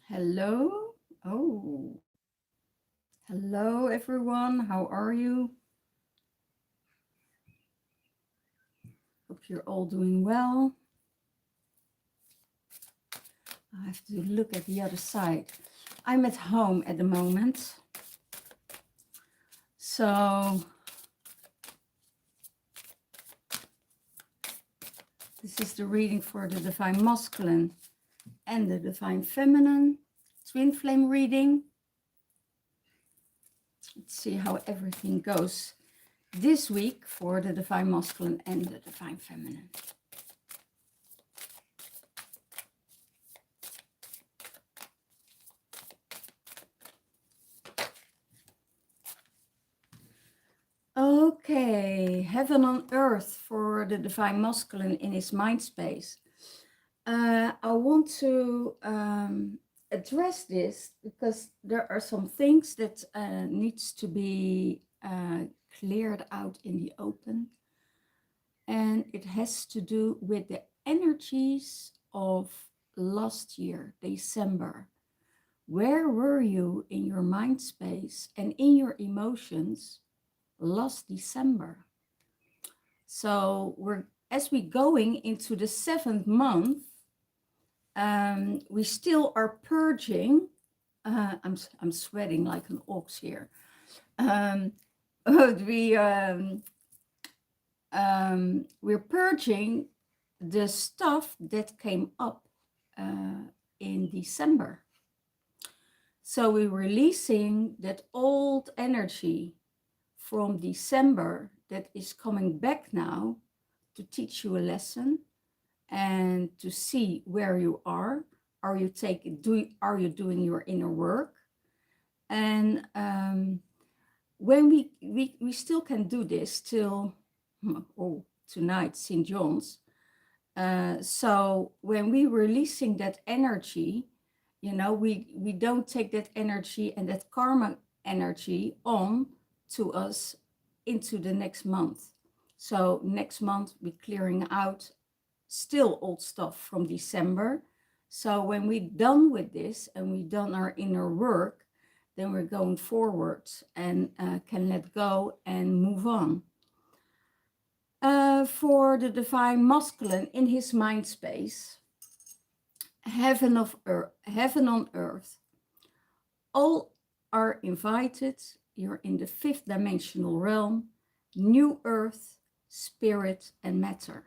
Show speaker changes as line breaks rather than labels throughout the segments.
Hello. Oh, hello everyone. How are you? Hope you're all doing well. I have to look at the other side. I'm at home at the moment. So this is the reading for the Divine Masculine and the Divine Feminine. Twin Flame reading. Let's see how everything goes this week for the Divine Masculine and the Divine Feminine. Okay, heaven on earth for the Divine Masculine in his mind space. I want to address this because there are some things that needs to be cleared out in the open. And it has to do with the energies of last year, December. Where were you in your mind space and in your emotions last December? So as we're going into the 7th month, we still are purging. I'm sweating like an ox here. We're purging the stuff that came up in December. So we're releasing that old energy from December that is coming back now to teach you a lesson and to see where you are. Are you doing your inner work? And when we still can do this till tonight, St. John's. So when we're releasing that energy, we don't take that energy and that karma energy on to us into the next month. So next month we're clearing out still old stuff from December. So when we're done with this and we've done our inner work, then we're going forward and can let go and move on. For the Divine Masculine in his mind space, heaven on earth, all are invited. You're in the 5th dimensional realm, new earth, spirit and matter.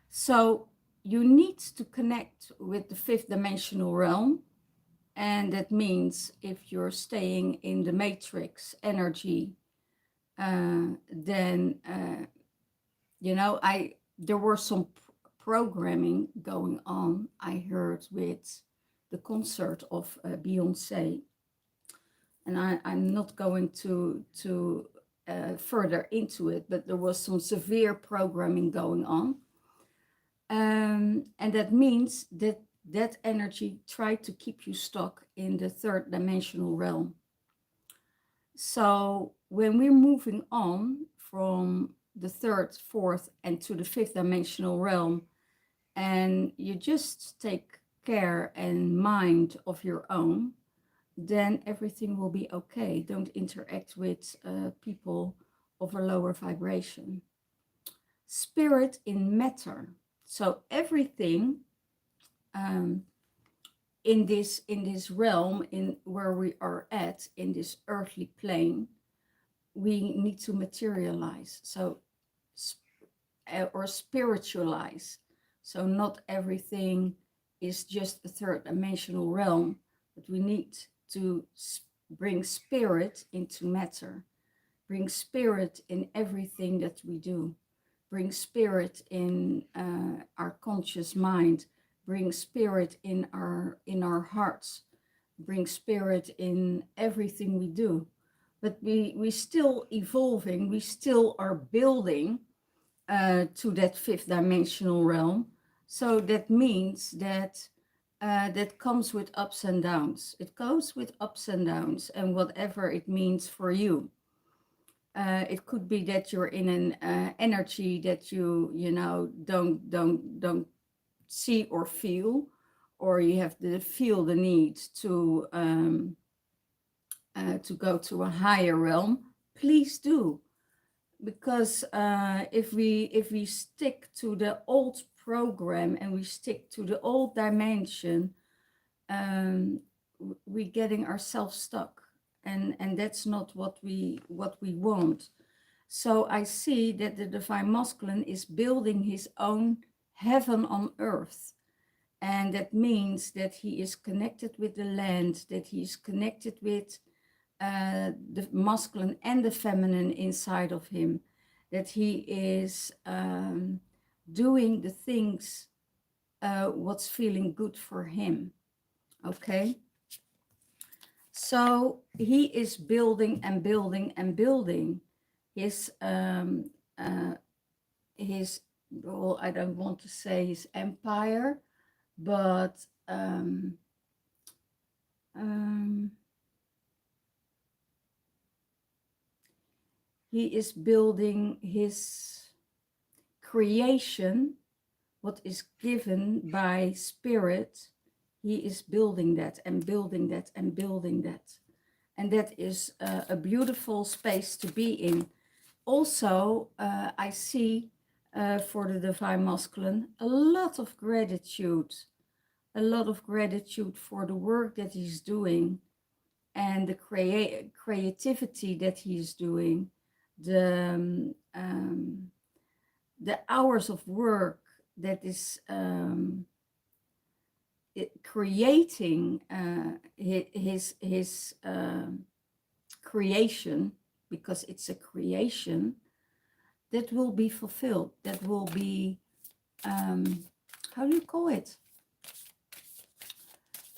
So you need to connect with the 5th dimensional realm. And that means if you're staying in the matrix energy, then, there were some programming going on. I heard with the concert of Beyonce. And I'm not going to further into it, but there was some severe programming going on. And that means that energy tried to keep you stuck in the 3rd dimensional realm. So when we're moving on from the 3rd, 4th, and to the 5th dimensional realm, and you just take care and mind of your own, then everything will be okay. Don't interact with people of a lower vibration. Spirit in matter. So everything in this realm, in where we are at, in this earthly plane, we need to materialize. So or spiritualize. So not everything is just a 3rd dimensional realm, but we need to bring spirit into matter, bring spirit in everything that we do, bring spirit in our conscious mind, bring spirit in our hearts, bring spirit in everything we do. But we still evolving, we still are building to that 5th dimensional realm. So that means that that comes with ups and downs. It goes with ups and downs, and whatever it means for you. It could be that you're in an energy that you don't see or feel, or you have to feel the need to go to a higher realm, please do. Because if we stick to the old program and we stick to the old dimension, we're getting ourselves stuck, and that's not what we want. So I see that the divine masculine is building his own heaven on earth. And that means that he is connected with the land, that he is connected with the masculine and the feminine inside of him, that he is doing the things what's feeling good for him. Okay, so he is building and building and building his well, I don't want to say his empire, but he is building his creation, what is given by spirit. He is building that and building that and building that. And that is a beautiful space to be in. Also, I see for the divine masculine a lot of gratitude for the work that he's doing and the creativity that he's doing, the hours of work that is creating his creation, because it's a creation that will be fulfilled, that will be, how do you call it?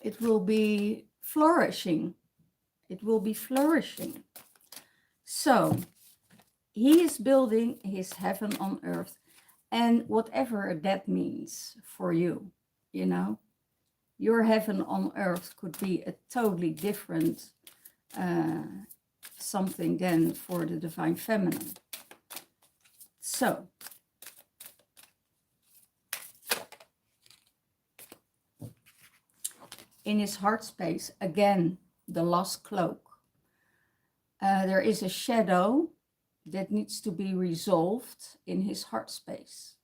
It will be flourishing. It will be flourishing. So he is building his heaven on earth, and whatever that means for you, you know, your heaven on earth could be a totally different something than for the divine feminine. So in his heart space, again, the lost cloak, there is a shadow that needs to be resolved in his heart space.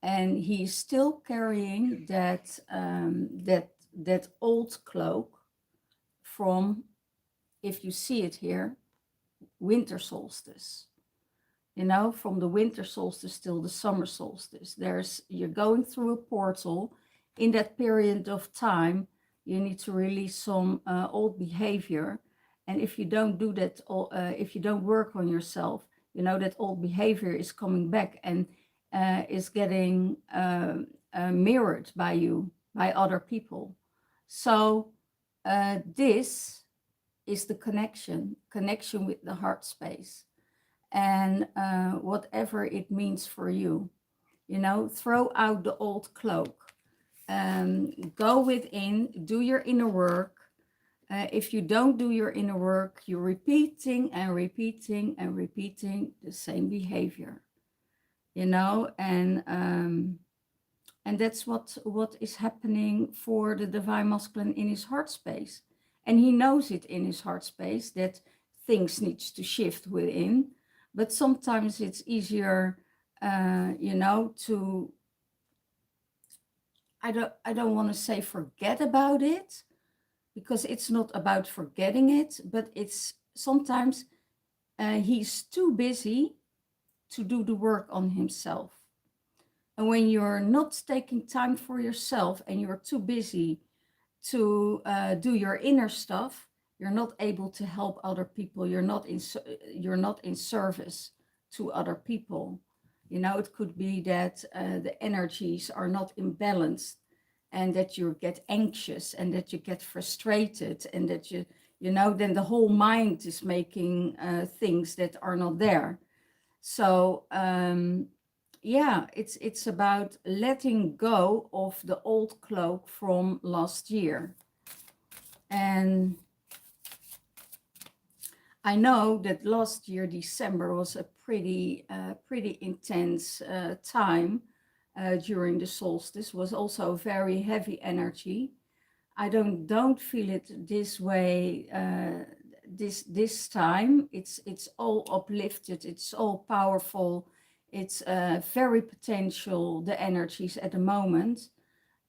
And he's still carrying that that old cloak from, if you see it here, winter solstice. You know, from the winter solstice till the summer solstice. You're going through a portal. In that period of time, you need to release some old behavior. And if you don't do that, if you don't work on yourself, you know, that old behavior is coming back and is getting mirrored by you, by other people. So this is the connection with the heart space, and whatever it means for you, you know, throw out the old cloak, go within, do your inner work. If you don't do your inner work, you're repeating and repeating and repeating the same behavior, you know, and that's what is happening for the divine masculine in his heart space. And he knows it in his heart space that things need to shift within, but sometimes it's easier, you know, to, I don't want to say forget about it, because it's not about forgetting it, but it's sometimes he's too busy to do the work on himself. And when you're not taking time for yourself and you're too busy to do your inner stuff, you're not able to help other people. You're not in service to other people. You know, it could be that the energies are not imbalanced, and that you get anxious and that you get frustrated, and that you know, then the whole mind is making things that are not there. So yeah, it's about letting go of the old cloak from last year. And I know that last year, December, was a pretty intense time during the solstice was also very heavy energy. I don't feel it this way this time. It's all uplifted. It's all powerful. It's very potential, the energies at the moment.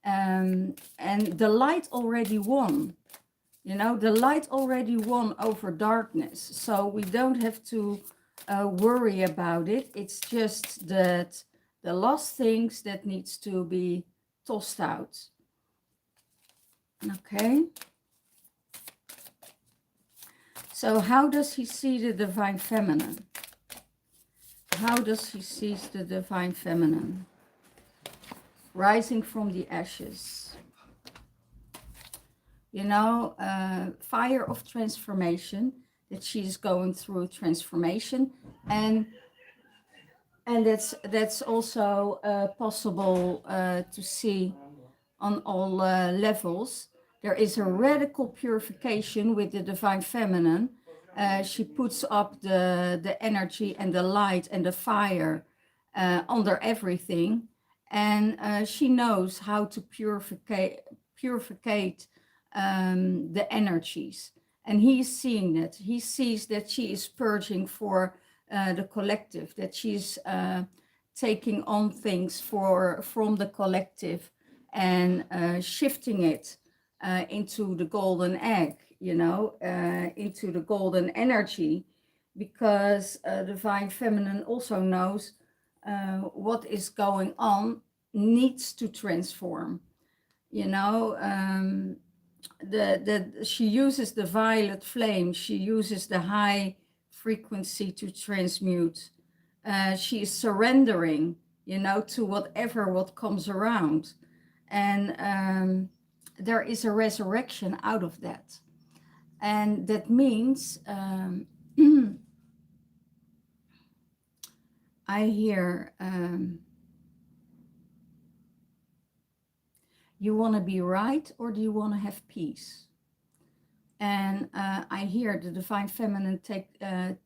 And the light already won. You know, the light already won over darkness. So we don't have to worry about it. It's just that the last things that needs to be tossed out. Okay. So how does he see the divine feminine? How does he see the divine feminine? Rising from the ashes. You know, fire of transformation, that she is going through transformation. And that's also possible to see on all levels. There is a radical purification with the divine feminine. She puts up the energy and the light and the fire under everything. And she knows how to purify the energies. And he's seeing that. He sees that she is purging for the collective, that she's taking on things from the collective and shifting it into the golden egg, you know, into the golden energy, because divine feminine also knows what is going on needs to transform, you know. She uses the violet flame, she uses the high frequency to transmute. She is surrendering, you know, to what comes around. And there is a resurrection out of that. And that means I hear you want to be right, or do you want to have peace? And I hear the divine feminine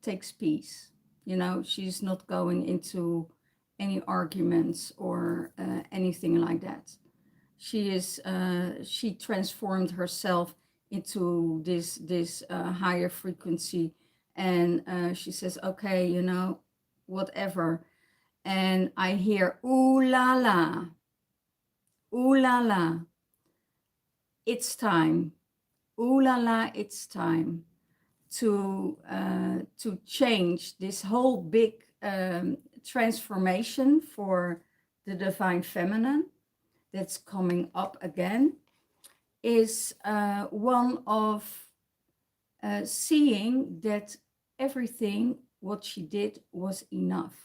takes peace. You know, she's not going into any arguments or anything like that. She transformed herself into this higher frequency, and she says, okay, you know, whatever. And I hear, ooh la la, ooh la la, it's time. Ooh la la, it's time to change this whole big transformation for the divine feminine that's coming up again, is one of seeing that everything what she did was enough.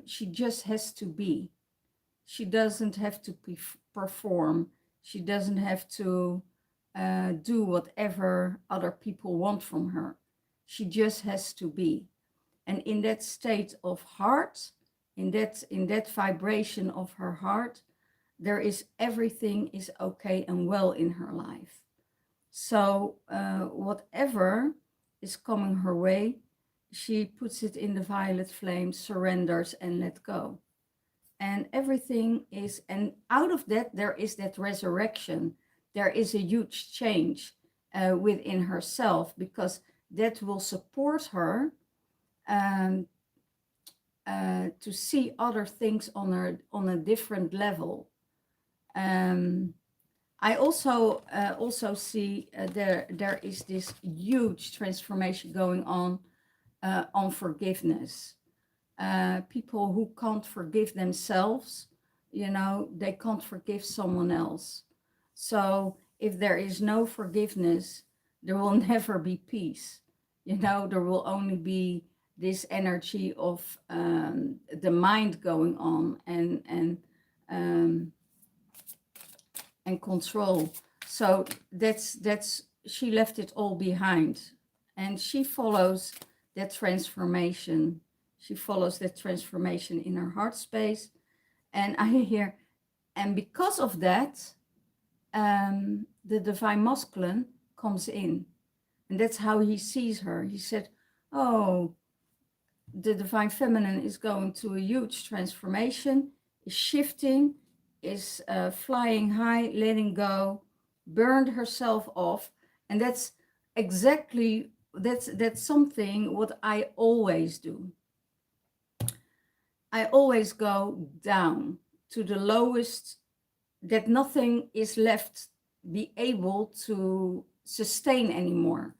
She just has to be. She doesn't have to perform. She doesn't have to do whatever other people want from her. She just has to be. And in that state of heart, in that vibration of her heart, there is everything is okay and well in her life. So whatever is coming her way, she puts it in the violet flame, surrenders and let go. And everything is, and out of that, there is that resurrection. There is a huge change within herself, because that will support her to see other things on a different level. I also see there is this huge transformation going on forgiveness. People who can't forgive themselves, you know, they can't forgive someone else. So if there is no forgiveness, there will never be peace. You know, there will only be this energy of the mind going on and control. So that's she left it all behind, and she follows that transformation. She follows that transformation in her heart space. And I hear, and because of that, the divine masculine comes in. And that's how he sees her. He said, oh, the divine feminine is going to a huge transformation, is shifting, is flying high, letting go, burned herself off. And that's exactly, that's something what I always do. I always go down to the lowest, that nothing is left be able to sustain anymore.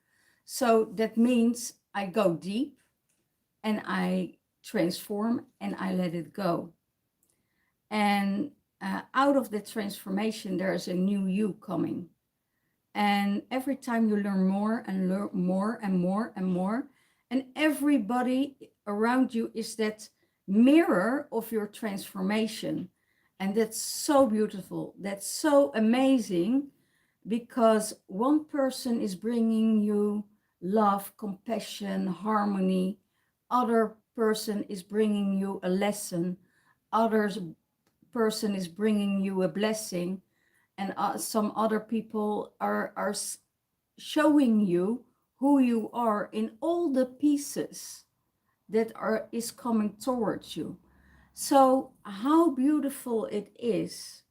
So that means I go deep and I transform and I let it go. And out of the transformation, there is a new you coming. And every time you learn more and learn more and more and more, and everybody around you is that mirror of your transformation. And that's so beautiful. That's so amazing, because one person is bringing you love, compassion, harmony. Other person is bringing you a lesson. Other person is bringing you a blessing. And some other people are showing you who you are in all the pieces that is coming towards you. So how beautiful it is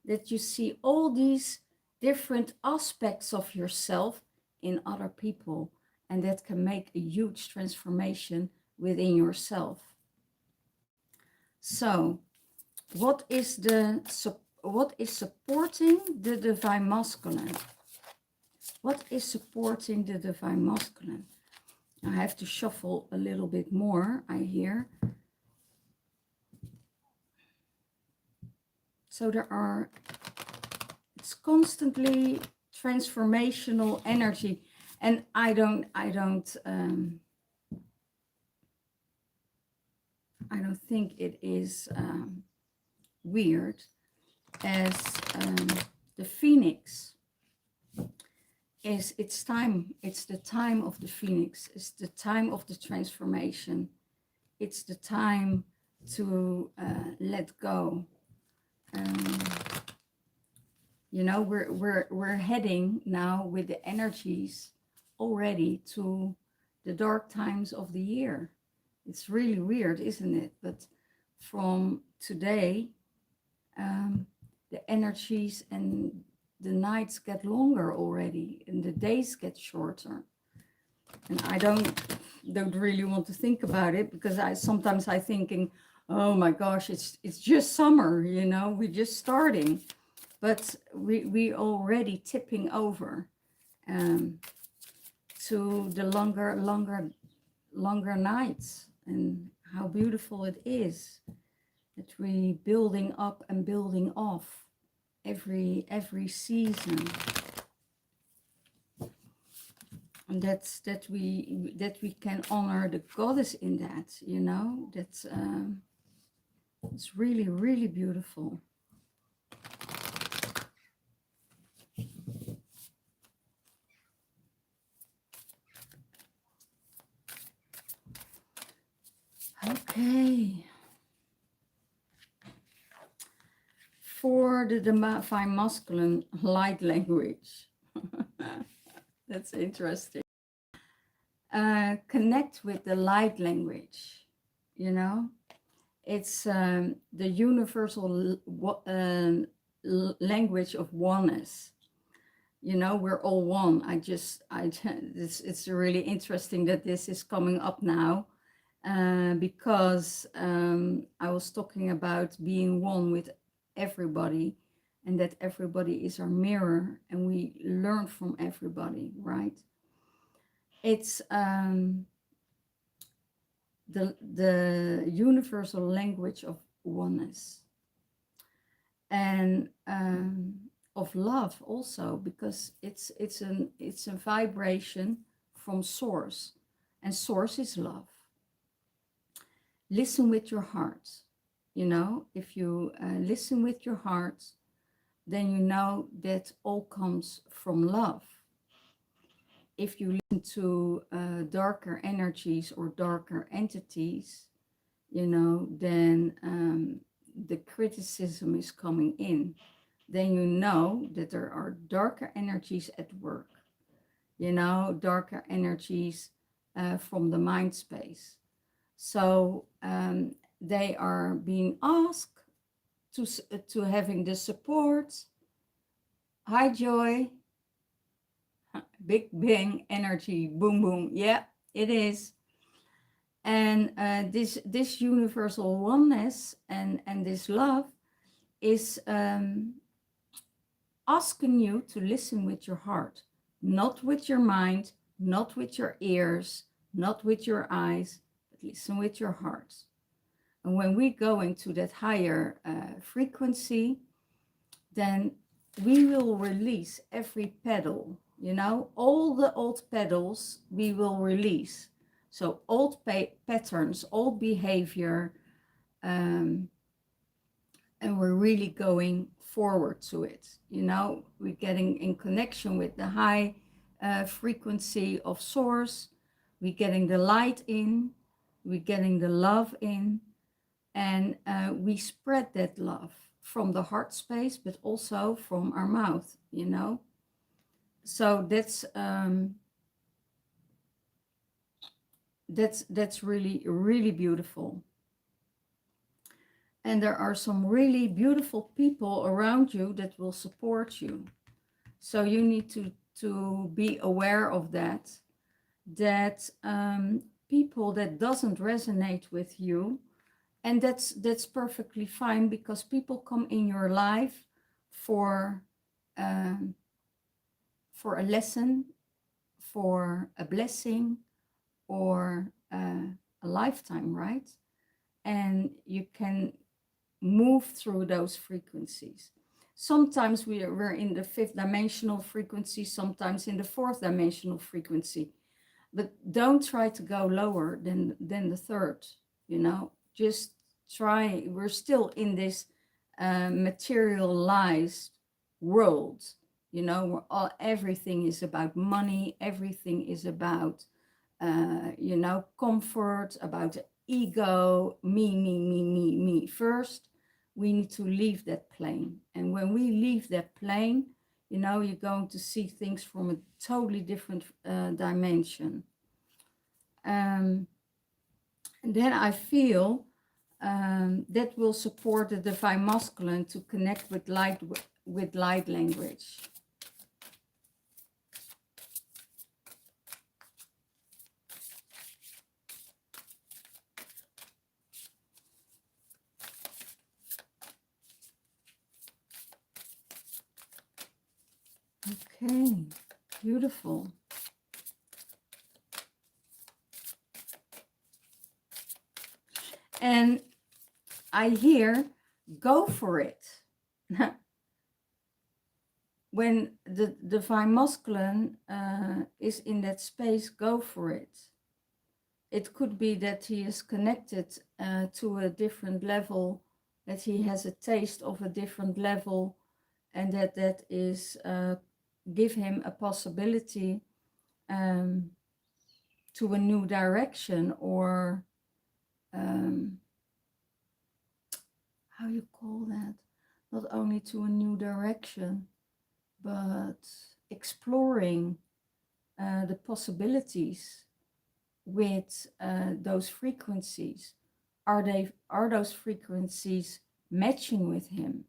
that you see all these different aspects of yourself in other people, and that can make a huge transformation within yourself. So what is supporting the divine masculine? What is supporting the divine masculine? I have to shuffle a little bit more, I hear. So it's constantly transformational energy. And I don't think it is weird, as the phoenix is, it's time. It's the time of the phoenix. It's the time of the transformation. It's the time to let go. You know, we're heading now with the energies already to the dark times of the year. It's really weird, isn't it? But from today, the energies and the nights get longer already, and the days get shorter. And I don't really want to think about it, because sometimes I thinking, oh my gosh, it's just summer, you know, we're just starting. But we already tipping over to the longer nights, and how beautiful it is that we building up and building off every season, and that we can honor the goddess in that, you know. That's it's really, really beautiful. Okay. For the divine masculine, light language. That's interesting. Connect with the light language, you know. It's the universal language of oneness. You know, we're all one. It's really interesting that this is coming up now, because I was talking about being one with everybody, and that everybody is our mirror, and we learn from everybody, right? It's the universal language of oneness, and of love also, because it's a vibration from source, and source is love. Listen with your heart. You know, if you listen with your heart, then you know that all comes from love. If you listen to darker energies or darker entities, you know, then the criticism is coming in. Then you know that there are darker energies at work, you know, darker energies from the mind space. So they are being asked to having the support. Hi, Joy. Big bang energy. Boom, boom. Yeah, it is. And this universal oneness and this love is asking you to listen with your heart, not with your mind, not with your ears, not with your eyes, but listen with your heart. And when we go into that higher frequency, then we will release every pedal, you know, all the old pedals we will release. So old patterns, old behavior, and we're really going forward to it. You know, we're getting in connection with the high frequency of source. We're getting the light in, we're getting the love in, and we spread that love from the heart space, but also from our mouth, you know. So that's really, really beautiful. And there are some really beautiful people around you that will support you. So you need to be aware of that, that people that doesn't resonate with you, and that's perfectly fine, because people come in your life for a lesson, for a blessing, or a lifetime, right? And you can move through those frequencies. Sometimes we're in the fifth dimensional frequency, sometimes in the fourth dimensional frequency, but don't try to go lower than the third, you know. Just try. We're still in this materialized world, you know, where everything is about money, everything is about you know, comfort, about ego, me first. We need to leave that plane. And when we leave that plane, you know, you're going to see things from a totally different dimension. And then I feel that will support the divine masculine to connect with light language. Okay, beautiful. And I hear, go for it. When the divine masculine is in that space, go for it. It could be that he is connected to a different level, that he has a taste of a different level, and that is give him a possibility to a new direction, or how you call that? Not only to a new direction, but exploring the possibilities with those frequencies. Are those frequencies matching with him?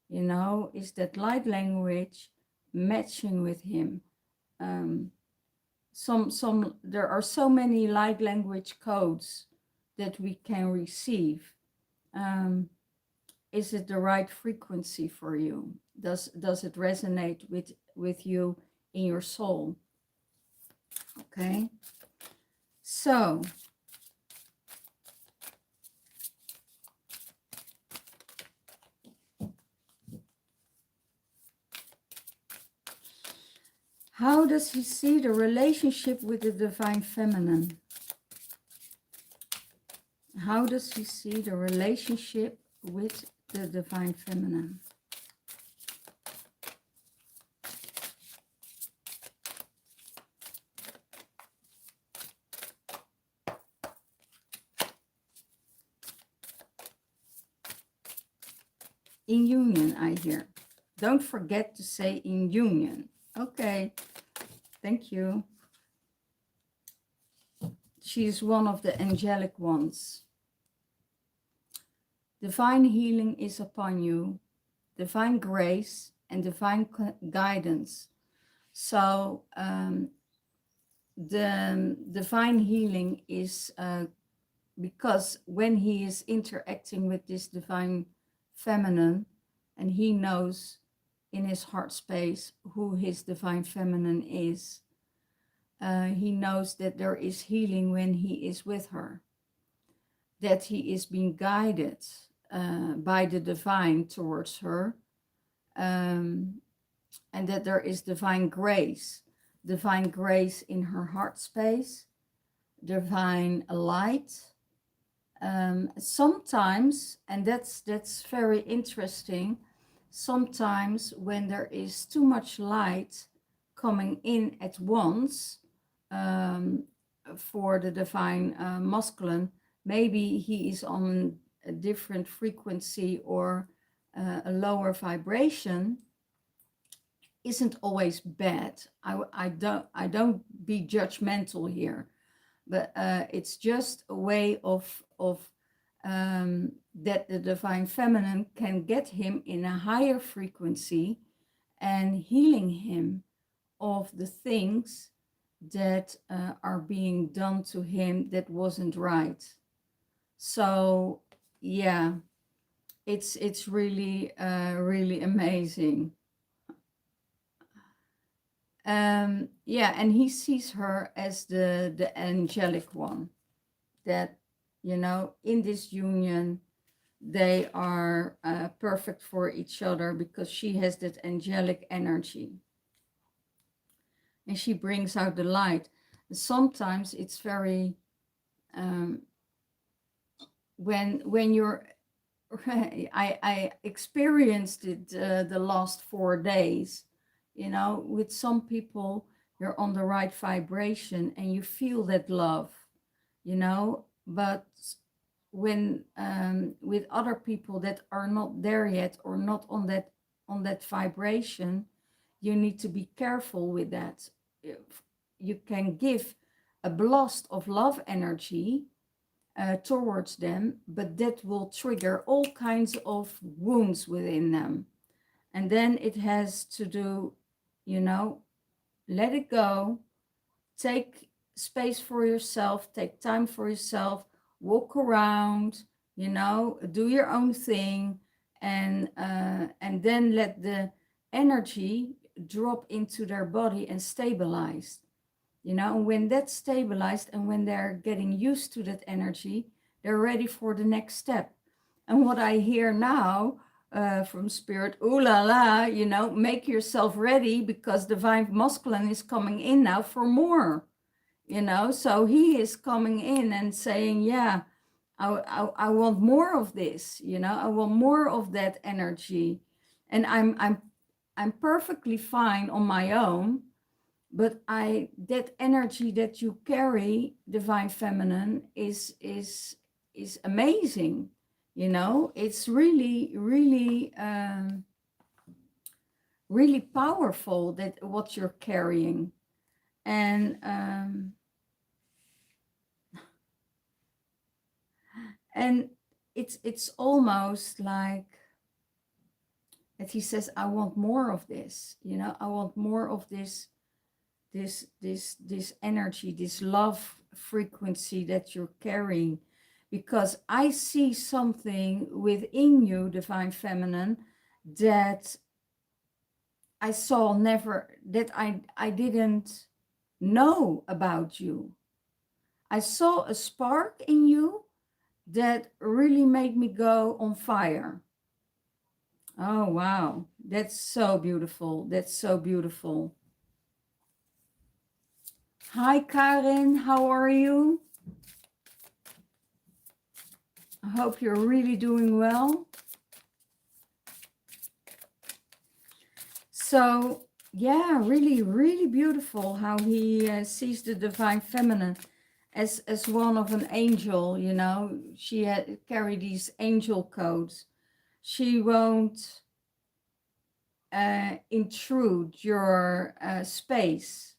You know, is that light language matching with him? There are so many light language codes that we can receive. Is it the right frequency for you? Does it resonate with you in your soul? Okay, so how does he see the relationship with the divine feminine? How does he see the relationship with the divine feminine? In union, I hear. Don't forget to say in union. Okay, thank you. She's one of the angelic ones. Divine healing is upon you, divine grace and divine guidance. So the divine healing is because when he is interacting with this divine feminine, and he knows in his heart space who his divine feminine is, he knows that there is healing when he is with her, that he is being guided by the divine towards her, and that there is divine grace in her heart space, divine light. Sometimes, and that's very interesting, sometimes when there is too much light coming in at once for the divine masculine, maybe he is on a different frequency or a lower vibration, isn't always bad. I don't be judgmental here, but it's just a way of that the divine feminine can get him in a higher frequency and healing him of the things that are being done to him that wasn't right. So yeah, it's really really amazing. Yeah, and he sees her as the angelic one, that, you know, in this union they are perfect for each other because she has that angelic energy and she brings out the light. Sometimes it's very when you're I experienced it the last 4 days, you know, with some people you're on the right vibration and you feel that love, you know, but when with other people that are not there yet or not on that vibration, you need to be careful with that. You can give a blast of love energy towards them, but that will trigger all kinds of wounds within them. And then it has to do, you know, let it go, take space for yourself, take time for yourself, walk around, you know, do your own thing, and then let the energy drop into their body and stabilize. You know, when that's stabilized and when they're getting used to that energy, they're ready for the next step. And what I hear now from Spirit, Olala, you know, make yourself ready because divine masculine is coming in now for more, you know. So he is coming in and saying, yeah, I want more of this, you know, I want more of that energy. And I'm perfectly fine on my own, but that energy that you carry, divine feminine, is amazing, you know. It's really really really powerful, that what you're carrying. And it's almost like that he says, I want more of this, you know, I want more of this energy, this love frequency that you're carrying, because I see something within you, divine feminine, that I saw never, that I didn't know about you. I saw a spark in you that really made me go on fire. Oh, wow. That's so beautiful. That's so beautiful. Hi, Karen. How are you? I hope you're really doing well. So, yeah, really, really beautiful how he sees the divine feminine as one of an angel, you know. She carry these angel codes. She won't intrude your space.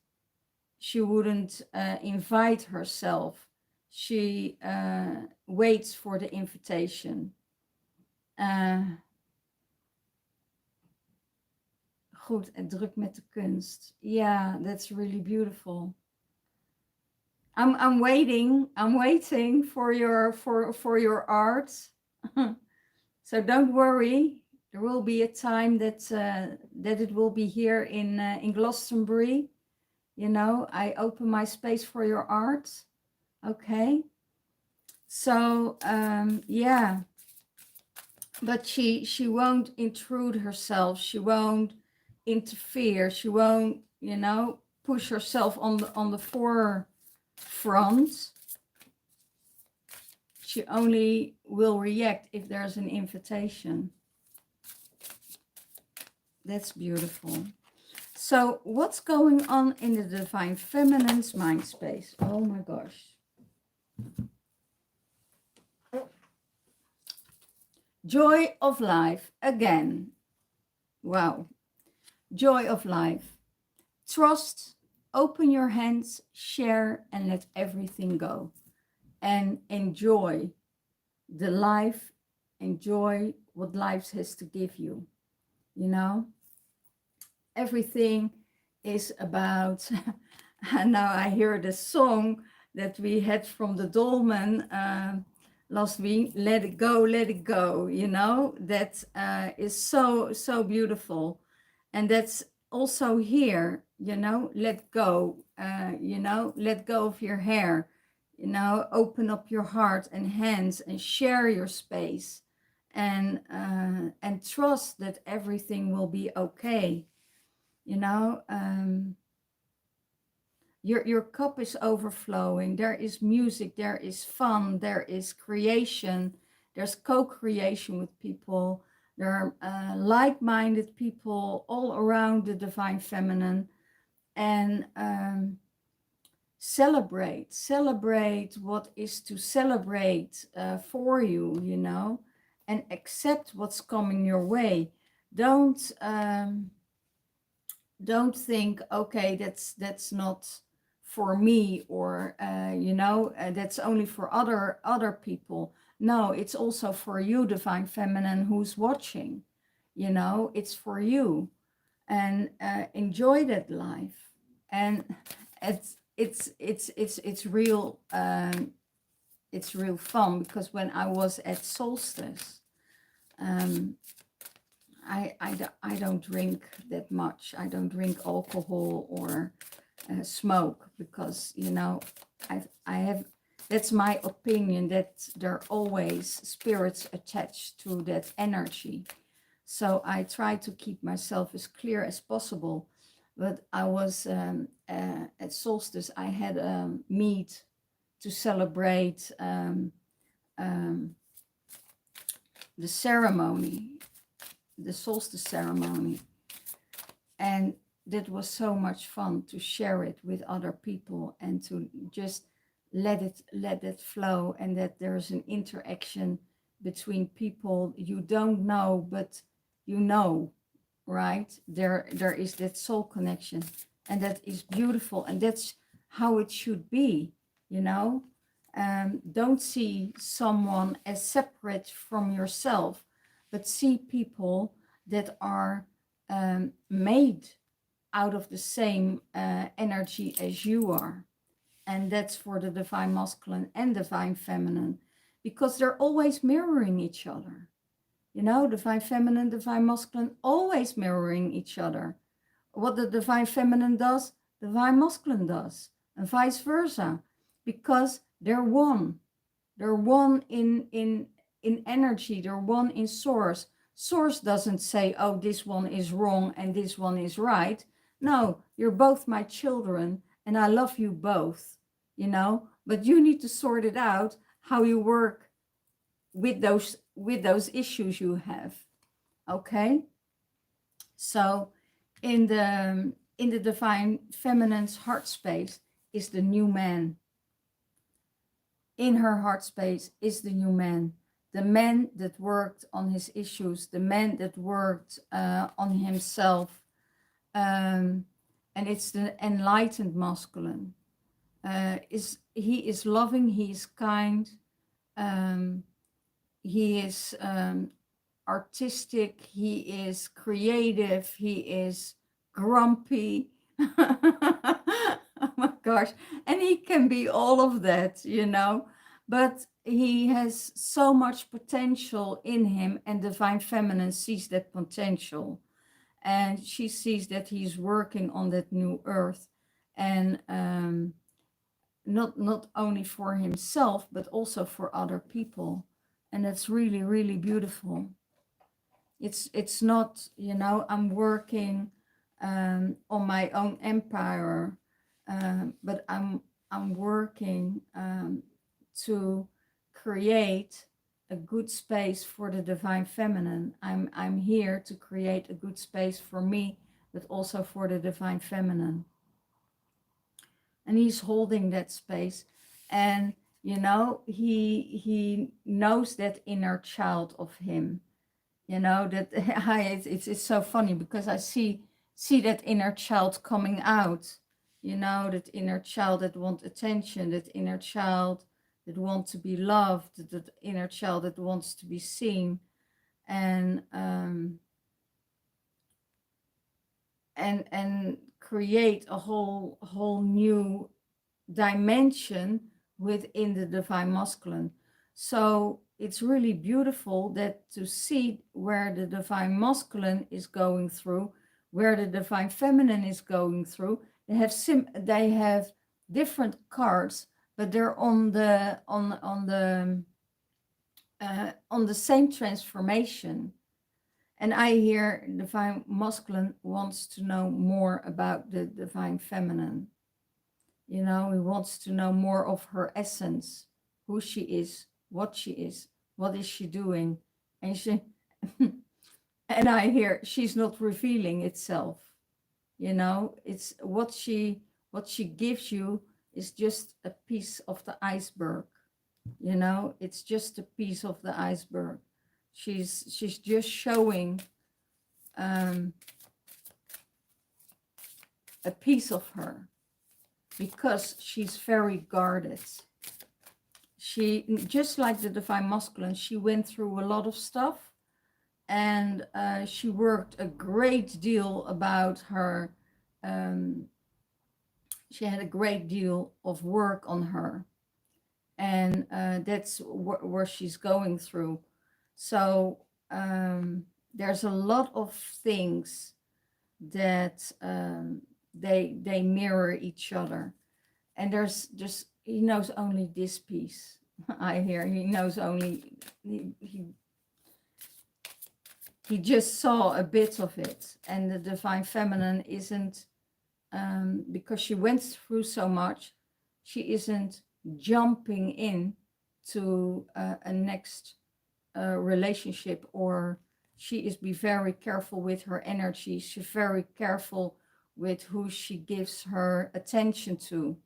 She wouldn't invite herself She waits for the invitation. Goed, en druk met de kunst. Yeah, that's really beautiful. I'm waiting for your art. So don't worry. There will be a time that it will be here in Glastonbury. You know, I open my space for your art. Okay. So yeah, but she won't intrude herself. She won't interfere. She won't, you know, push herself on the forefront. She only will react if there's an invitation. That's beautiful. So what's going on in the Divine Feminine's mind space? Oh my gosh. Joy of life again. Wow. Joy of life. Trust, open your hands, share, and let everything go. And enjoy the life, enjoy what life has to give you. You know, everything is about, and now I hear the song that we had from the Dolmen last week, let it go, you know, that is so beautiful. And that's also here, you know, let go, you know, let go of your hair, you know, open up your heart and hands and share your space, and trust that everything will be okay. You know, your cup is overflowing. There is music, there is fun, there is creation, there's co-creation with people. There are like-minded people all around the Divine Feminine. And celebrate what is to celebrate for you, you know, and accept what's coming your way. Don't think, okay, that's not for me, or you know, that's only for other people. No, it's also for you, Divine Feminine, who's watching. You know, it's for you. And enjoy that life. And it's real fun, because when I was at solstice, I don't drink that much. I don't drink alcohol or smoke, because, you know, I have, that's my opinion, that there are always spirits attached to that energy. So I try to keep myself as clear as possible. But I was at solstice, I had a meat to celebrate the ceremony, the solstice ceremony. And that was so much fun to share it with other people, and to just let it flow, and that there's an interaction between people you don't know, but you know, right? There is that soul connection, and that is beautiful, and that's how it should be, you know. Don't see someone as separate from yourself, but see people that are made out of the same energy as you are. And that's for the Divine Masculine and Divine Feminine, because they're always mirroring each other. You know, Divine Feminine, Divine Masculine, always mirroring each other. What the Divine Feminine does, Divine Masculine does, and vice versa, because they're one. They're one in energy, they're one in source. Source doesn't say, oh, this one is wrong and this one is right. No, you're both my children, and I love you both, you know, but you need to sort it out, how you work with those issues you have. Okay. So in the Divine Feminine's heart space is the new man. In her heart space is the new man, the man that worked on his issues, the man that worked on himself, and it's the enlightened masculine. he is loving, he is kind, he is artistic, he is creative, he is grumpy. Oh my gosh. And he can be all of that, you know, but he has so much potential in him, and Divine Feminine sees that potential. And she sees that he's working on that new earth, and not only for himself, but also for other people. And that's really, really beautiful. It's not, you know, I'm working on my own empire, but I'm working to create a good space for the Divine Feminine. I'm here to create a good space for me, but also for the Divine Feminine. And he's holding that space, and you know, he knows that inner child of him. You know that it's so funny because I see that inner child coming out. You know, that inner child that wants attention, that inner child that wants to be loved, that inner child that wants to be seen, and create a whole new dimension within the Divine Masculine. So it's really beautiful that to see where the Divine Masculine is going through, where the Divine Feminine is going through. They have different cards, but they're on the same transformation. And I hear Divine Masculine wants to know more about the Divine Feminine. You know, he wants to know more of her essence, who she is, what is she doing. And and I hear she's not revealing itself. You know, it's what she gives you is just a piece of the iceberg. You know, it's just a piece of the iceberg. She's just showing a piece of her, because she's very guarded. She, just like the Divine Masculine, she went through a lot of stuff, and she worked a great deal about her. She had a great deal of work on her, and that's where she's going through. So there's a lot of things that they mirror each other, and there's just, he knows only this piece. I hear he knows only he just saw a bit of it, and the Divine Feminine isn't, because she went through so much, she isn't jumping in to a next relationship, or she is be very careful with her energy. She's very careful with who she gives her attention to.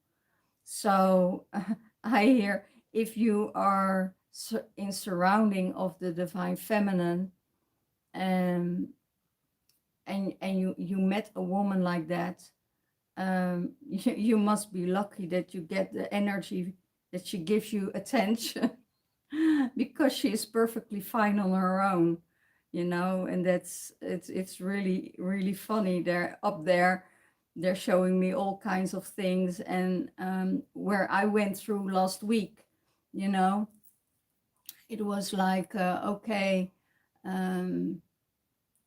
So I hear, if you are in surrounding of the Divine Feminine, and you met a woman like that, you must be lucky that you get the energy that she gives you attention, because she is perfectly fine on her own, you know. And it's really, really funny. They're up there, they're showing me all kinds of things, and where I went through last week, you know, it was like, okay,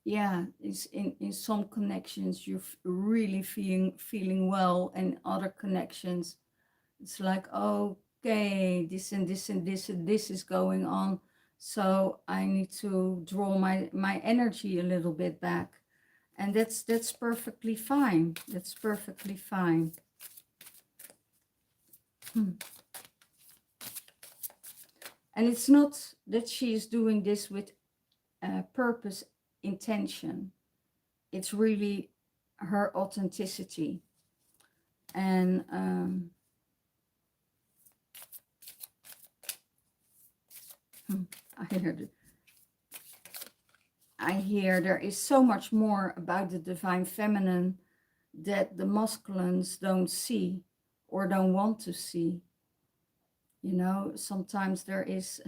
yeah, it's in some connections you're really feeling well, and other connections it's like, okay, this and this and this and this is going on, so I need to draw my energy a little bit back. And that's perfectly fine. That's perfectly fine. And it's not that she is doing this with purpose, intention. It's really her authenticity. And I hear there is so much more about the Divine Feminine that the masculines don't see, or don't want to see. You know, sometimes there is,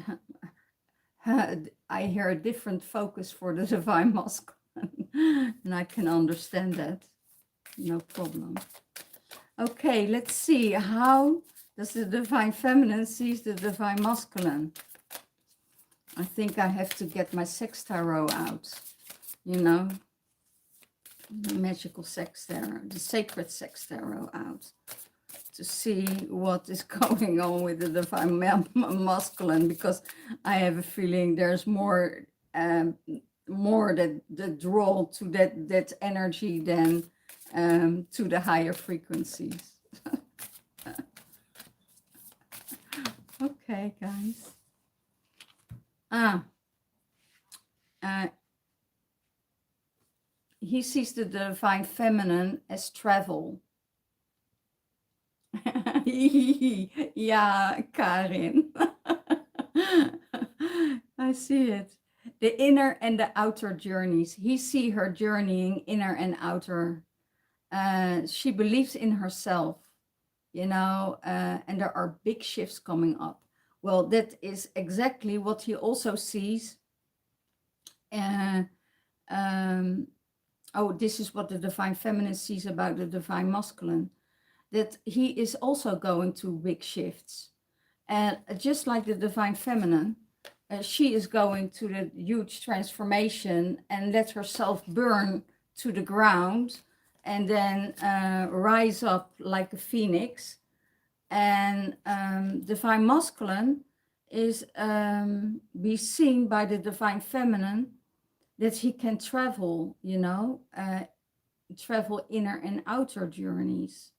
I hear a different focus for the divine masculine, and I can understand that. No problem. Okay, let's see. How does the divine feminine sees the divine masculine? I think I have to get my sex tarot out, you know, the magical sex tarot, the sacred sex tarot out, to see what is going on with the divine masculine, because I have a feeling there's more that draw to that energy than to the higher frequencies. Okay, guys. He sees the divine feminine as travel. Yeah, Karin. I see it. The inner and the outer journeys. He sees her journeying inner and outer. She believes in herself, you know, and there are big shifts coming up. Well, that is exactly what he also sees. This is what the divine feminine sees about the divine masculine, that he is also going to big shifts. And just like the divine feminine, she is going to the huge transformation and let herself burn to the ground and then rise up like a phoenix. And divine masculine is be seen by the divine feminine, that he can travel, you know, travel inner and outer journeys.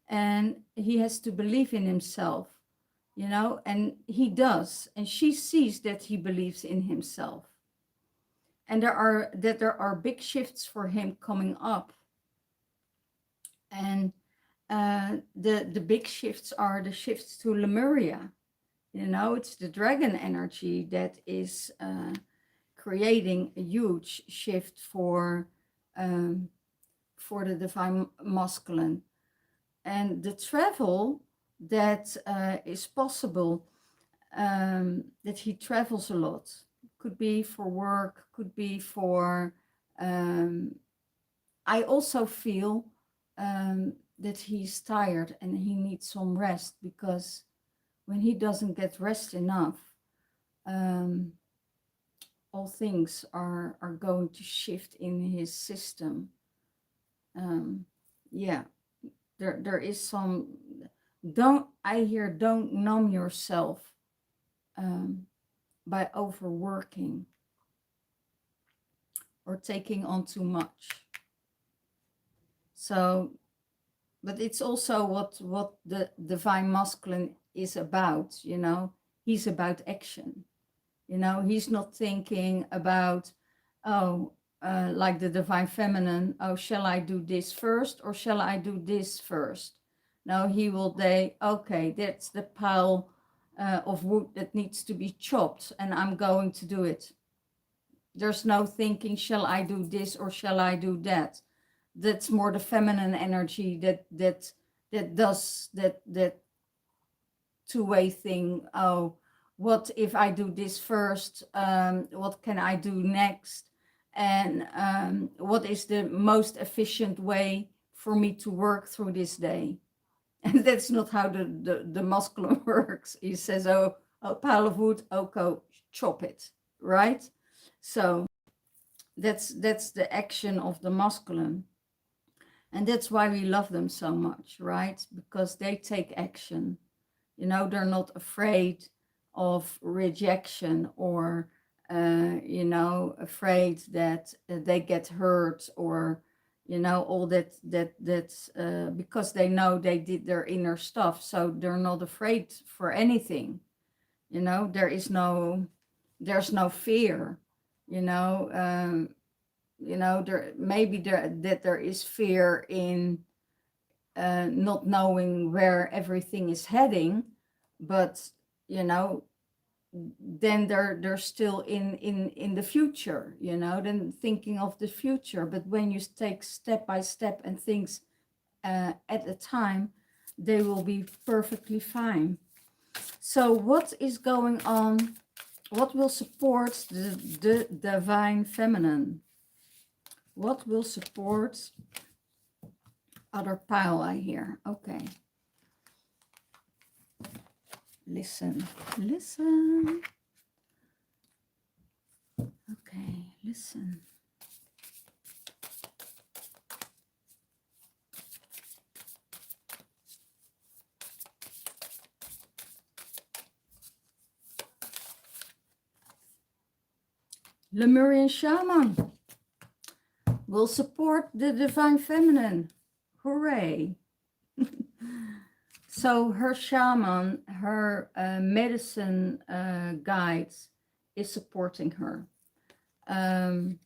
And he has to believe in himself, you know, and he does. And she sees that he believes in himself. And there are big shifts for him coming up. And the big shifts are the shifts to Lemuria. You know, it's the dragon energy that is creating a huge shift for the divine masculine. And the travel that is possible, that he travels a lot, could be for work, could be for, I also feel that he's tired and he needs some rest, because when he doesn't get rest enough, all things are going to shift in his system. Yeah, there is some, don't numb yourself by overworking or taking on too much. So, but it's also what the divine masculine is about, you know. He's about action. You know, he's not thinking about, like the divine feminine, shall I do this first or shall I do this first? No, he will say, okay, that's the pile of wood that needs to be chopped and I'm going to do it. There's no thinking, shall I do this or shall I do that? That's more the feminine energy that does that two-way thing. Oh, what if I do this first? What can I do next? And what is the most efficient way for me to work through this day? And that's not how the masculine works. He says, oh, a pile of wood, okay, chop it, right? So that's the action of the masculine. And that's why we love them so much, right? Because they take action. You know, they're not afraid of rejection or, you know, afraid that they get hurt or, you know, all that because they know they did their inner stuff. So they're not afraid for anything. You know, there's no fear, you know. You know, there is fear in not knowing where everything is heading, but you know, then they're still in the future, you know, then thinking of the future. But when you take step by step and things at a time, they will be perfectly fine. So what is going on? What will support the divine feminine? What will support other pile I hear? Okay. Listen. Listen. Okay, listen. Lemurian shaman will support the divine feminine. Hooray. So her shaman, her medicine guides is supporting her. You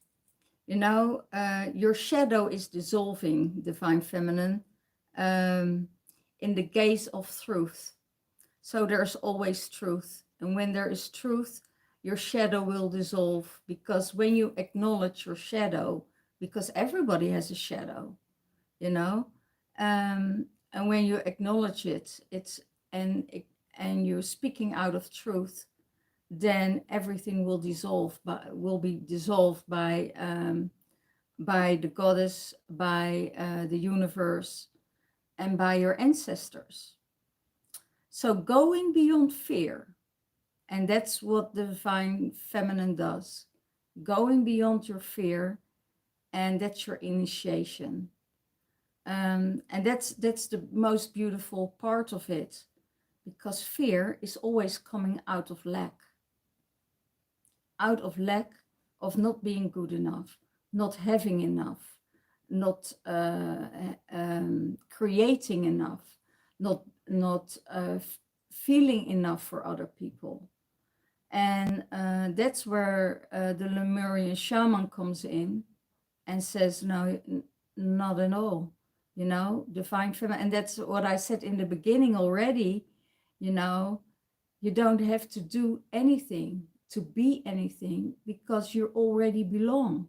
know, your shadow is dissolving, divine feminine, in the gaze of truth. So there's always truth. And when there is truth, your shadow will dissolve, because when you acknowledge your shadow, because everybody has a shadow, you know, and when you acknowledge it, and you're speaking out of truth, then everything will be dissolved by the goddess, by the universe, and by your ancestors. So going beyond fear, and that's what the divine feminine does, going beyond your fear, and that's your initiation. And that's the most beautiful part of it, because fear is always coming out of lack of not being good enough, not having enough, not creating enough, not feeling enough for other people. And that's where the Lemurian shaman comes in and says, no, not at all, you know, divine feminine. And that's what I said in the beginning already, you know, you don't have to do anything to be anything, because you already belong.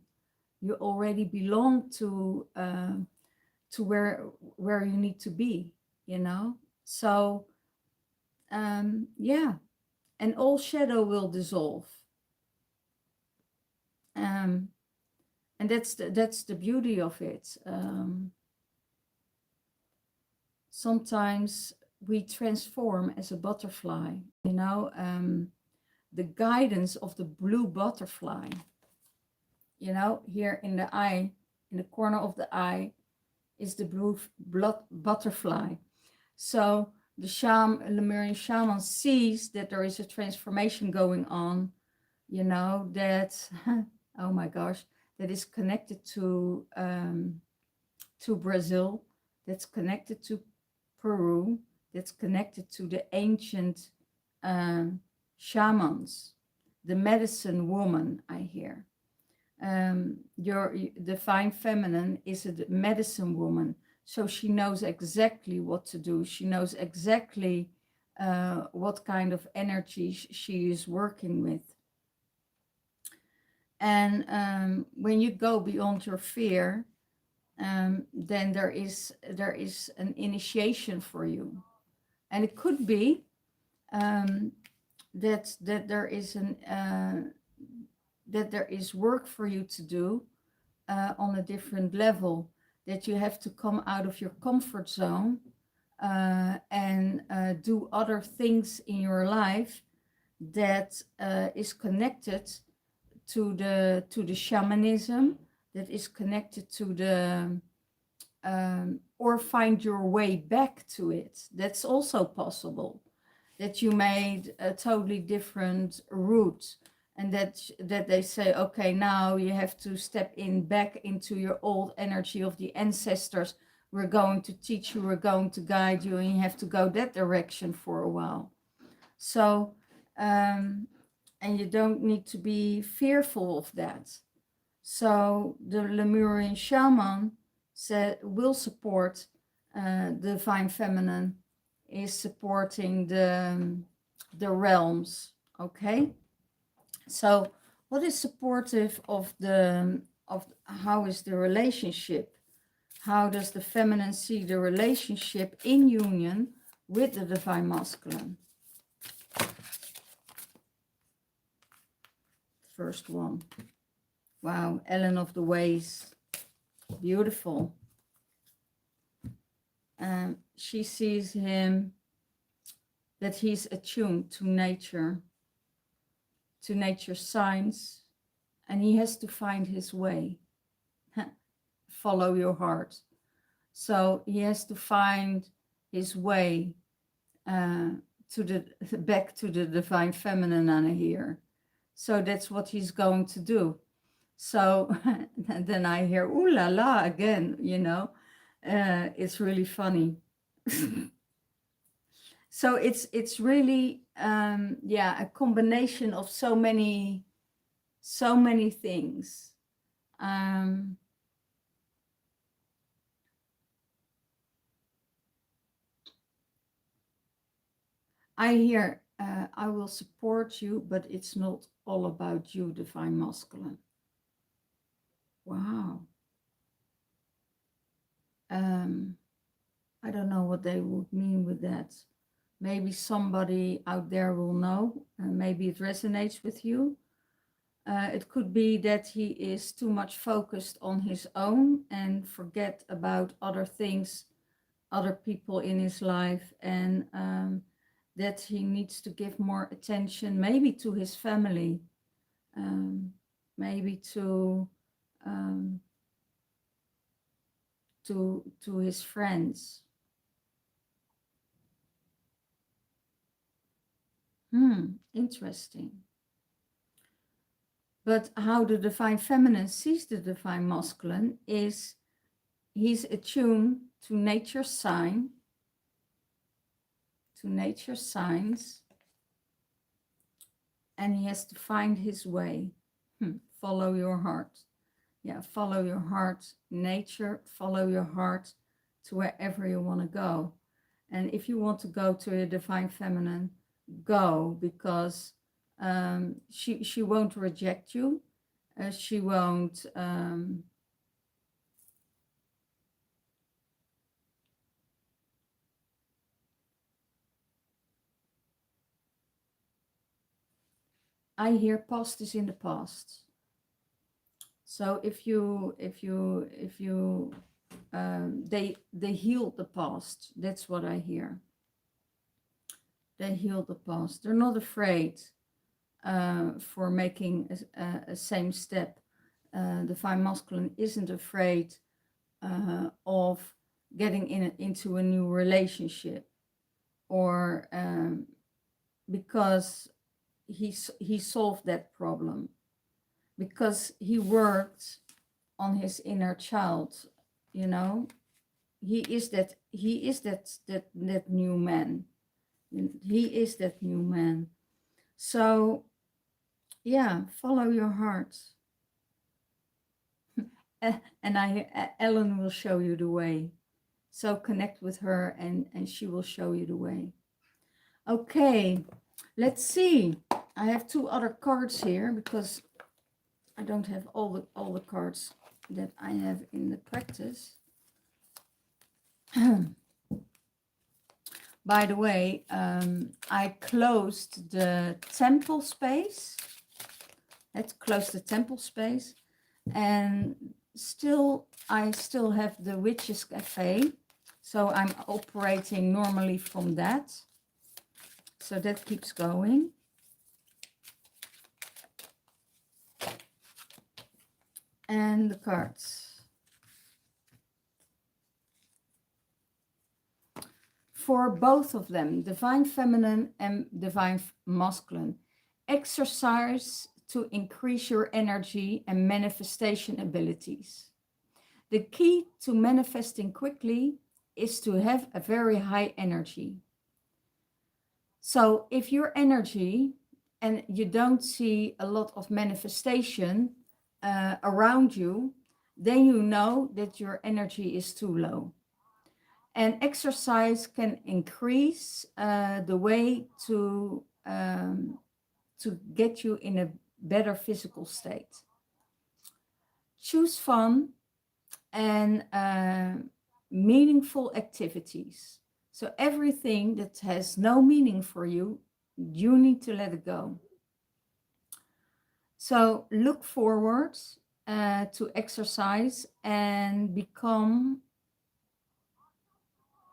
You already belong to where you need to be, you know. So yeah, and all shadow will dissolve. And that's the beauty of it. Sometimes we transform as a butterfly, you know. The guidance of the blue butterfly, you know, here in the eye, in the corner of the eye, is the blue butterfly. So the Lemurian shaman sees that there is a transformation going on, you know, that, oh my gosh, that is connected to Brazil, that's connected to Peru, that's connected to the ancient shamans, the medicine woman, I hear. Your divine feminine is a medicine woman, so she knows exactly what to do. She knows exactly what kind of energy she is working with. And when you go beyond your fear, then there is an initiation for you. And it could be that there is that there is work for you to do on a different level, that you have to come out of your comfort zone and do other things in your life that is connected to the shamanism, that is connected to the or find your way back to it. That's also possible, that you made a totally different route, and that they say, okay, now you have to step back into your old energy of the ancestors. We're going to teach you, we're going to guide you, and you have to go that direction for a while. So and you don't need to be fearful of that. So the Lemurian shaman will support the divine feminine, is supporting the realms. Okay, so what is supportive of how is the relationship? How does the feminine see the relationship in union with the divine masculine? First one. Wow, Ellen of the Ways. Beautiful. She sees him, that he's attuned to nature's signs, and he has to find his way. Follow your heart. So he has to find his way back to the divine feminine Anna here. So that's what he's going to do. So then I hear ooh la la again, you know. It's really funny. So it's really yeah, a combination of so many things. I hear I will support you, but it's not all about you, divine masculine. Wow. I don't know what they would mean with that. Maybe somebody out there will know. Maybe it resonates with you. It could be that he is too much focused on his own and forget about other things, other people in his life, and that he needs to give more attention, maybe to his family, maybe to his friends. Interesting. But how the divine feminine sees the divine masculine is he's attuned to nature's signs, and he has to find his way. Follow your heart. Yeah, follow your heart, nature, follow your heart to wherever you want to go. And if you want to go to a divine feminine, go, because she won't reject you. She won't I hear past is in the past. So if they healed the past, that's what I hear. They healed the past. They're not afraid for making a same step. Divine masculine isn't afraid of getting into a new relationship, or because he solved that problem, because he worked on his inner child, you know. He is that new man. He is that new man. So yeah, follow your heart. And Ellen will show you the way. So connect with her, and she will show you the way. Okay, let's see. I have 2 other cards here because I don't have all the cards that I have in the practice. By the way, I closed the temple space. Let's close the temple space, and I still have the Witches Cafe, so I'm operating normally from that. So that keeps going. And the cards. For both of them, divine feminine and divine masculine, exercise to increase your energy and manifestation abilities. The key to manifesting quickly is to have a very high energy. So if your energy, and you don't see a lot of manifestation around you, then you know that your energy is too low. And exercise can increase the way to get you in a better physical state. Choose fun and meaningful activities. So everything that has no meaning for you, you need to let it go. So look forward to exercise and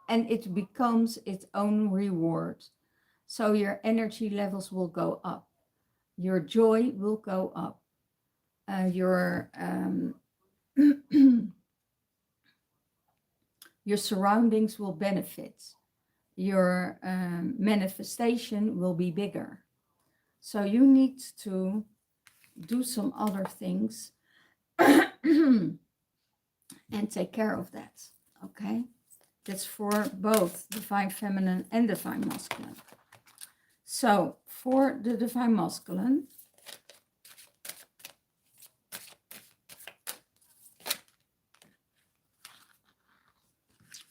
it becomes its own reward. So your energy levels will go up, your joy will go up, your your surroundings will benefit, your manifestation will be bigger. So you need to do some other things and take care of that. Okay, that's for both divine feminine and divine masculine. So for the divine masculine,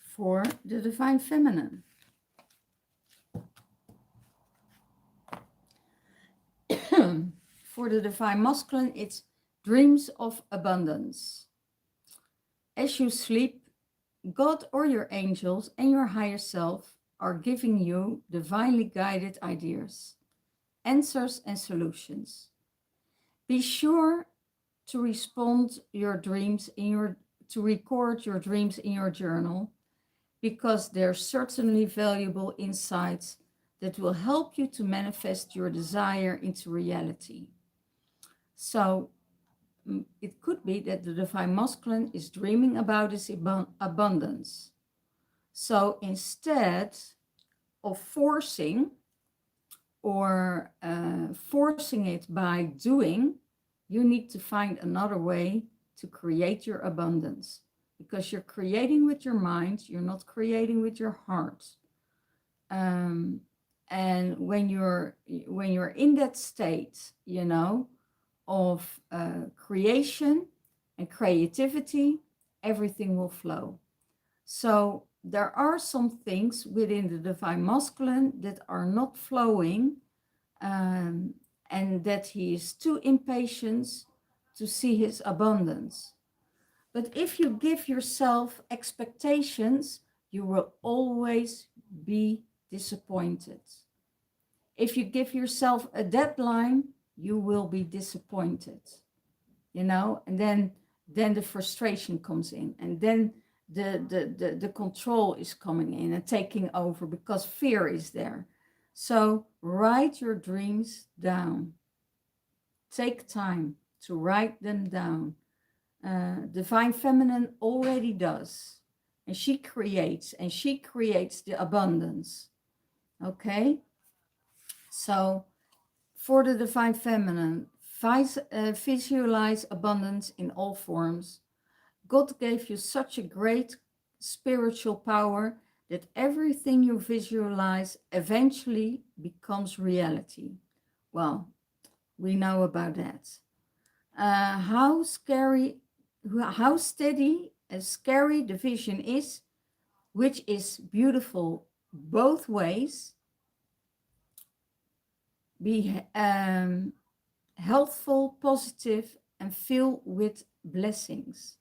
for the divine feminine, for the divine masculine, it's dreams of abundance. As you sleep, God or your angels and your higher self are giving you divinely guided ideas, answers, and solutions. Be sure to respond your dreams to record your dreams in your journal, because they're certainly valuable insights that will help you to manifest your desire into reality. So it could be that the divine masculine is dreaming about this abundance. So instead of forcing it by doing, you need to find another way to create your abundance, because you're creating with your mind, you're not creating with your heart. And when you're in that state, of creation and creativity, everything will flow. So there are some things within the divine masculine that are not flowing, and that he is too impatient to see his abundance. But if you give yourself expectations, you will always be disappointed. If you give yourself a deadline, you will be disappointed, and then the frustration comes in, and then the control is coming in and taking over, because fear is there. So write your dreams down. Take time to write them down. Divine feminine already does, and she creates the abundance. Okay, so for the divine feminine, visualize abundance in all forms. God gave you such a great spiritual power that everything you visualize eventually becomes reality. Well, we know about that. How steady and scary the vision is, which is beautiful both ways. Be healthful, positive, and filled with blessings.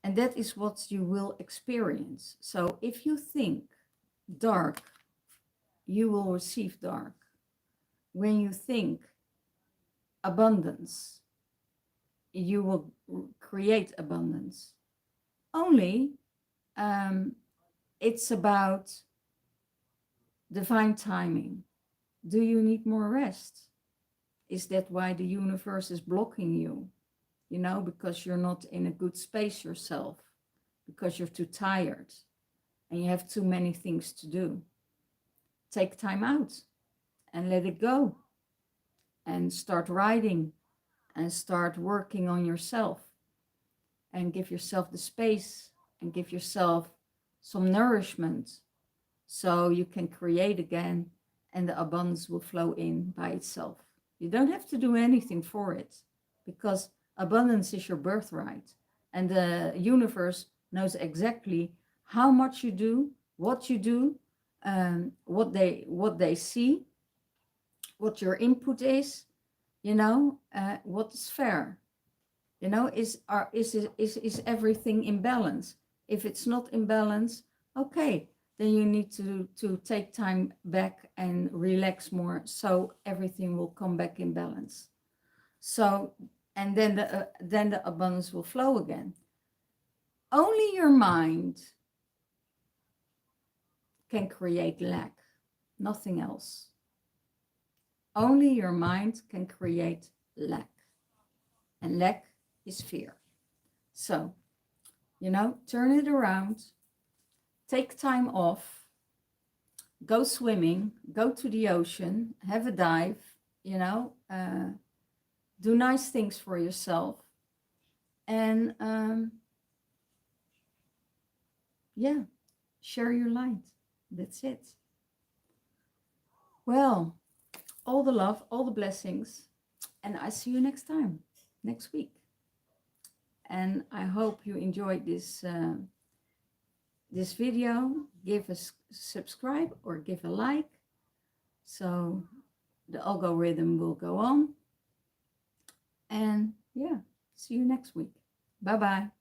And that is what you will experience. So if you think dark, you will receive dark. When you think abundance, you will create abundance. Only it's about divine timing. Do you need more rest? Is that why the universe is blocking you? Because you're not in a good space yourself, because you're too tired and you have too many things to do. Take time out and let it go, and start writing and start working on yourself, and give yourself the space and give yourself some nourishment, so you can create again, and the abundance will flow in by itself. You don't have to do anything for it, because abundance is your birthright, and the universe knows exactly how much you do, what you do, what they see, what your input is, what is fair. You know, is everything in balance? If it's not in balance, okay, then you need to take time back and relax more, so everything will come back in balance. So, and then the abundance will flow again. Only your mind can create lack, nothing else. Only your mind can create lack, and lack is fear. So, you know, turn it around, take time off, go swimming, go to the ocean, have a dive, you know, do nice things for yourself. And yeah, share your light. That's it. Well, all the love, all the blessings. And I see you next time, next week. And I hope you enjoyed this this video. Give a subscribe or give a like, so the algorithm will go on. And yeah, see you next week. Bye bye.